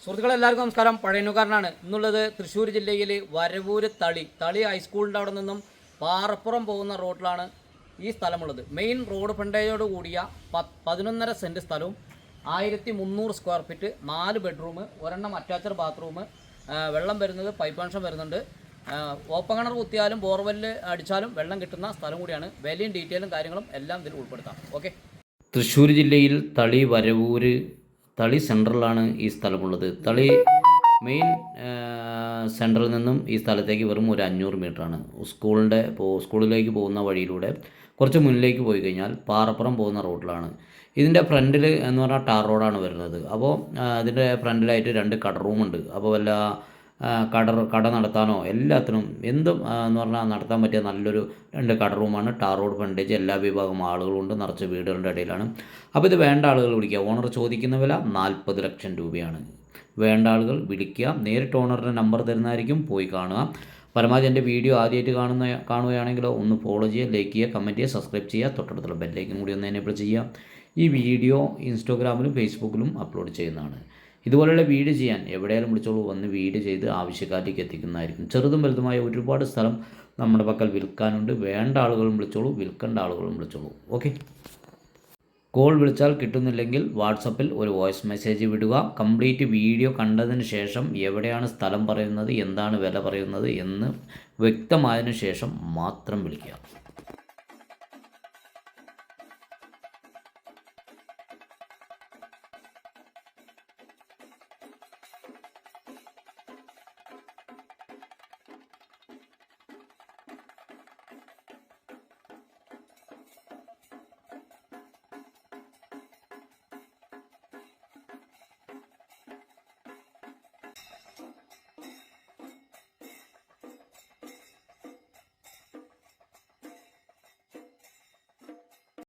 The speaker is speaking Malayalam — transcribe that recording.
സുഹൃത്തുക്കളെ എല്ലാവർക്കും നമസ്കാരം. പഴയനുകാരനാണ്. ഇന്നുള്ളത് തൃശ്ശൂർ ജില്ലയിൽ വരവൂര് തളി ഹൈസ്കൂളിൻ്റെ അവിടെ നിന്നും പാറപ്പുറം പോകുന്ന റോഡിലാണ് ഈ സ്ഥലമുള്ളത്. മെയിൻ റോഡ് ഫ്രണ്ടേജോട് കൂടിയ 11.5 സെൻറ്റ് സ്ഥലവും 1300 സ്ക്വയർ ഫീറ്റ്, 4 ബെഡ്റൂം, ഒരെണ്ണം അറ്റാച്ചഡ് ബാത്റൂം, വെള്ളം വരുന്നത് പൈപ്പ് കണക്ഷൻ വരുന്നുണ്ട്. ഓപ്പൺ കിണർ കുത്തിയാലും ബോർവെല്ല് അടിച്ചാലും വെള്ളം കിട്ടുന്ന സ്ഥലം കൂടിയാണ്. വിലയും ഡീറ്റെയിലും കാര്യങ്ങളും എല്ലാം ഇതിൽ ഉൾപ്പെടുത്താം. ഓക്കെ. തൃശ്ശൂർ ജില്ലയിൽ തളി സെൻട്രലാണ് ഈ സ്ഥലമുള്ളത്. തളി മെയിൻ സെൻറ്ററിൽ നിന്നും ഈ സ്ഥലത്തേക്ക് വെറും ഒരു 500 മീറ്ററാണ്. സ്കൂളിലേക്ക് പോകുന്ന വഴിയിലൂടെ കുറച്ച് മുന്നിലേക്ക് പോയി കഴിഞ്ഞാൽ പാറപ്പുറം പോകുന്ന റോഡിലാണ്. ഇതിൻ്റെ ഫ്രണ്ടിൽ എന്ന് പറഞ്ഞാൽ ടാർ റോഡാണ് വരുന്നത്. അപ്പോൾ ഇതിൻ്റെ ഫ്രണ്ടിലായിട്ട് 2 കട റൂമുണ്ട്. അപ്പോൾ വല്ല കട നടത്താനോ എല്ലാത്തിനും എന്തും എന്ന് പറഞ്ഞാൽ നടത്താൻ പറ്റിയ നല്ലൊരു 2 കട റൂമാണ്. ടാർ റോഡ് ഫ്രണ്ടേജ്, എല്ലാ വിഭാഗം ആളുകളുണ്ട്, നിറച്ച് വീടുകളുടെ ഇടയിലാണ്. അപ്പോൾ ഇത് വേണ്ട ആളുകൾ വിളിക്കുക. ഓണർ ചോദിക്കുന്ന വില 40 ലക്ഷം രൂപയാണ്. വേണ്ട ആളുകൾ വിളിക്കുക. നേരിട്ട് ഓണറിൻ്റെ നമ്പർ തരുന്നതായിരിക്കും, പോയി കാണുക. പരമാവധി എൻ്റെ വീഡിയോ ആദ്യമായിട്ട് കാണുകയാണെങ്കിലോ ഒന്ന് ഫോളോ ചെയ്യുക, ലൈക്ക് ചെയ്യുക, കമൻറ്റ് ചെയ്യുക, സബ്സ്ക്രൈബ് ചെയ്യുക, തൊട്ടടുത്തുള്ള ബെല്ലൈക്കൻ കൂടി ഒന്ന് എനേബിൾ ചെയ്യുക. ഈ വീഡിയോ ഇൻസ്റ്റാഗ്രാമിലും ഫേസ്ബുക്കിലും അപ്ലോഡ് ചെയ്യുന്നതാണ്. ഇതുപോലെയുള്ള വീഡിയോ ചെയ്യാൻ എവിടെയാലും വിളിച്ചോളൂ, വന്ന് വീഡിയോ ചെയ്ത് ആവശ്യക്കാരിലേക്ക് എത്തിക്കുന്നതായിരിക്കും. ചെറുതും വലുതുമായ ഒരുപാട് സ്ഥലം നമ്മുടെ പക്കൽ വിൽക്കാനുണ്ട്. വേണ്ട ആളുകളും വിളിച്ചോളൂ, വിൽക്കേണ്ട ആളുകളും വിളിച്ചോളൂ. ഓക്കെ. കോൾ വിളിച്ചാൽ കിട്ടുന്നില്ലെങ്കിൽ വാട്സപ്പിൽ ഒരു വോയിസ് മെസ്സേജ് വിടുക. കംപ്ലീറ്റ് വീഡിയോ കണ്ടതിന് ശേഷം എവിടെയാണ് സ്ഥലം പറയുന്നത്, എന്താണ് വില പറയുന്നത് എന്ന് വ്യക്തമായതിനു ശേഷം മാത്രം വിളിക്കുക.